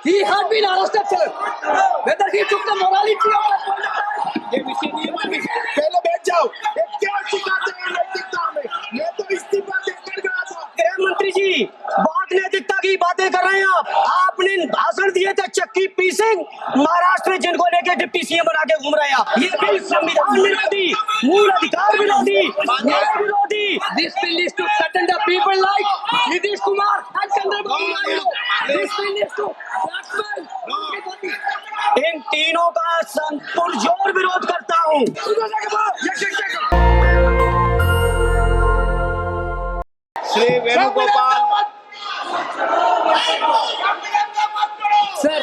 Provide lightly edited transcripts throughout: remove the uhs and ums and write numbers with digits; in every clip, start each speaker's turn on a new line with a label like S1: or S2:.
S1: He had been arrested, sir. Whether he took the morality of that conduct.
S2: ये विषय नियमन विषय
S3: पहले बैठ जाओ। ये क्या सिखाते हैं नैतिकता में? मैं तो इस्तीफा देकर गया था।
S1: गृह मंत्री जी, बहुत नैतिकता की बातें कर रहे हैं आप। आपने भाषण दिए थे चक्की पी सिंह महाराष्ट्र में, जिनको लेके डिप्टी सीएम बना के घूम रहे हैं आप। ये बिल संविधान विरोधी, मूल अधिकार विरोधी, न्याय विरोधी। This bill is to threaten the people like Nitish Kumar and Chandrababu Naidu. This bill is to blackmail everybody. इन तीनों का पुरजोर विरोध करता हूँ।
S2: Shri Venugopal
S1: sir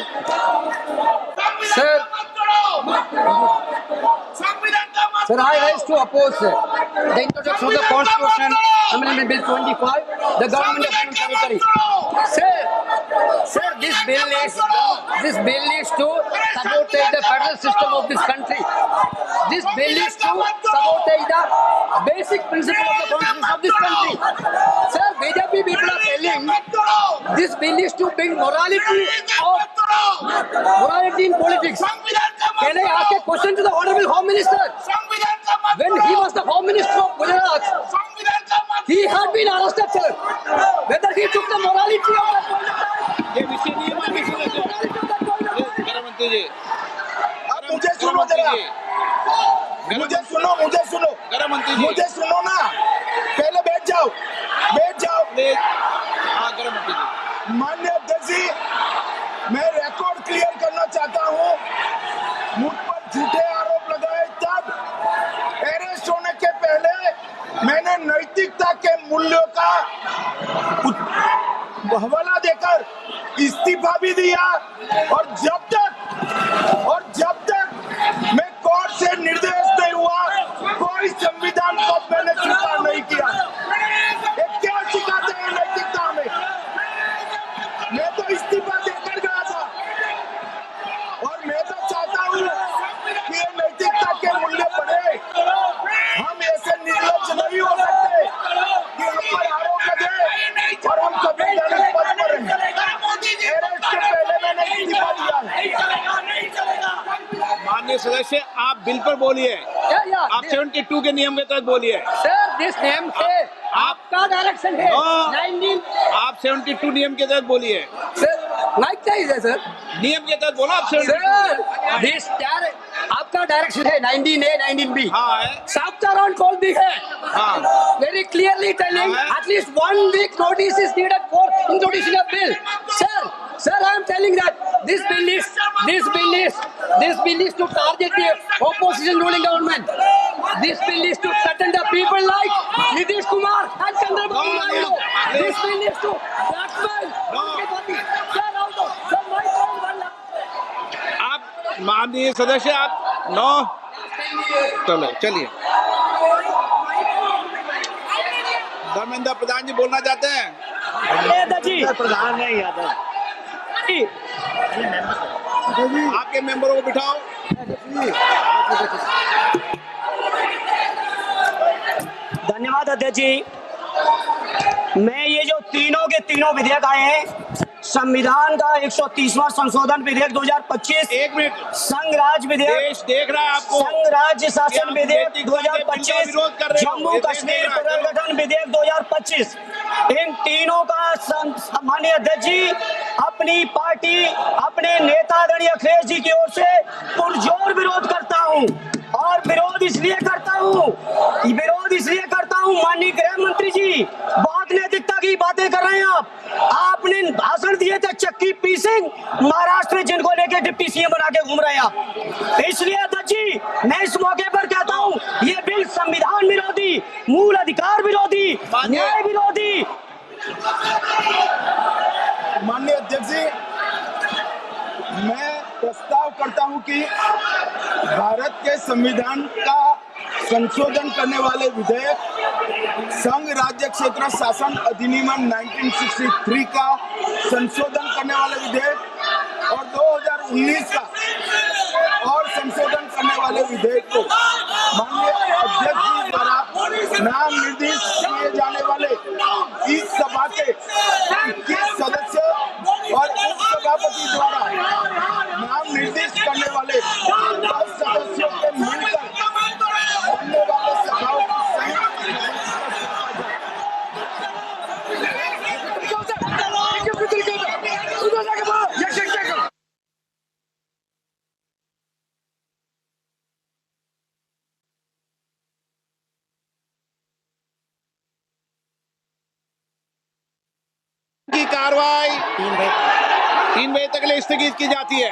S1: I rise to oppose the introduction of the Constitution Amendment Bill 25, the Government of Union Territory. Sir, this bill is to sabotage the federal system of this country. This bill is to sabotage the basic principle of the constitution of this country. Sir, BJP people are telling this bill is to bring morality in politics. Can I ask a question to the Honorable Home Minister? When he was the Home Minister of Gujarat, he had been arrested, sir. Whether he took the morality of that conduct.
S2: ये विषय नियमन विषय गृह मंत्री जी,
S3: अब मुझे सुनो जरा, मुझे सुनो
S2: गृह मंत्री जी,
S3: मुझे सुनो ना। पहले बैठ जाओ।
S2: हाँ गृह मंत्री जी।
S3: माननीय अध्यक्ष जी, मैं रिकॉर्ड क्लियर करना चाहता हूँ। मुझ पर झूठे आरोप लगाए तब अरेस्ट होने के पहले मैंने नैतिकता के मूल्यों का हवाला देकर इस्तीफा भी दिया, और जब तक मैं कोर्ट से निर्देश नहीं हुआ, कोई संविधान को मैंने स्वीकार नहीं किया। ये क्या सिखाते हैं नैतिकता में? मैं तो इस्तीफा देकर गया था, और मैं तो चाहता हूँ कि ये नैतिकता के मूल्य बढ़े। हम ऐसे निर्लज्ज नहीं हो सकते कि हम पर आरोप लगे और हम संवैधानिक पद पर रहें। अरेस्ट के पहले मैंने इस्तीफा दिया है।
S2: माननीय सदस्य, आप बिल पर बोलिए। आप 72 के नियम के तहत बोलिए।
S1: सर, दिस नेम है, आपका डायरेक्शन है। 19
S2: आप 72 नियम के तहत बोलिए।
S1: सर, माइक चाहिए सर।
S2: नियम के तहत बोला आप 72।
S1: सर, दिस आपका डायरेक्शन है 19A 19B।
S2: हाँ है।
S1: Southern code भी है।
S2: हाँ।
S1: Very clearly telling at least 1 week notice is needed for introducing a bill. Sir, I am telling that this bill is to target the opposition ruling government. This bill is to threaten the people like Nitish Kumar and Chandrababu Naidu. This bill is to blackmail everybody. Sir, my time
S2: आप माननीय सदस्य, आप 9 चलिए। धर्मेंद्र प्रधान जी बोलना चाहते हैं।
S1: प्रधान नहीं यादव।
S2: आपके मेंबरों को बिठाओ।
S1: धन्यवाद अध्यक्ष जी। मैं ये जो तीनों के तीनों विधेयक आए हैं, संविधान का 130वां संशोधन विधेयक 2025,
S2: 1 मिनट,
S1: संघ राज्य विधेयक
S2: देश देख रहा है आपको।
S1: संघ राज्य शासन विधेयक
S2: नैतिकता के बिल का
S1: 2025,
S2: विरोध कर रहे हो।
S1: जम्मू कश्मीर पुनर्गठन विधेयक 2025, इन तीनों का माननीय अध्यक्ष जी अपनी पार्टी, अपने नेता आदरणीय अखिलेश जी की ओर से पुरजोर विरोध करता हूँ। और विरोध इसलिए करता हूँ माननीय गृह मंत्री जी, बहुत नैतिकता की बातें कर रहे हैं आप। आपने भाषण दिए थे चक्की पी सिंह महाराष्ट्र में, जिनको लेके डिप्टी सीएम बना के घूम रहे हैं आप। इसलिए अध्यक्ष जी, मैं इस मौके पर कहता हूँ, ये बिल संविधान विरोधी, मूल अधिकार विरोधी, न्याय विरोधी।
S3: माननीय अध्यक्ष जी, मैं प्रस्ताव करता हूं कि भारत के संविधान का संशोधन करने वाले विधेयक, संघ राज्य क्षेत्र शासन अधिनियम 1963 का संशोधन करने वाले विधेयक और 2019 का और संशोधन करने वाले विधेयक को माननीय अध्यक्ष जी द्वारा नाम निर्देशित किए जाने वाले इस सभा के 21 सदस्य और उपसभापति द्वारा द्वारा नाम निर्देश करने वाले 10 सदस्यों के मिलकर बनने वाले सभाओं की संयुक्त
S2: की कार्रवाई 3 बजे तक के लिए स्थगित की जाती है।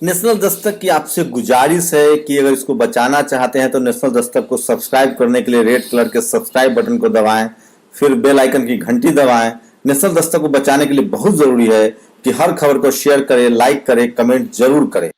S4: नेशनल दस्तक की आपसे गुजारिश है कि अगर इसको बचाना चाहते हैं तो नेशनल दस्तक को सब्सक्राइब करने के लिए रेड कलर के सब्सक्राइब बटन को दबाएं, फिर बेल आइकन की घंटी दबाएं। नेशनल दस्तक को बचाने के लिए बहुत जरूरी है कि हर खबर को शेयर करें, लाइक करें, कमेंट जरूर करें।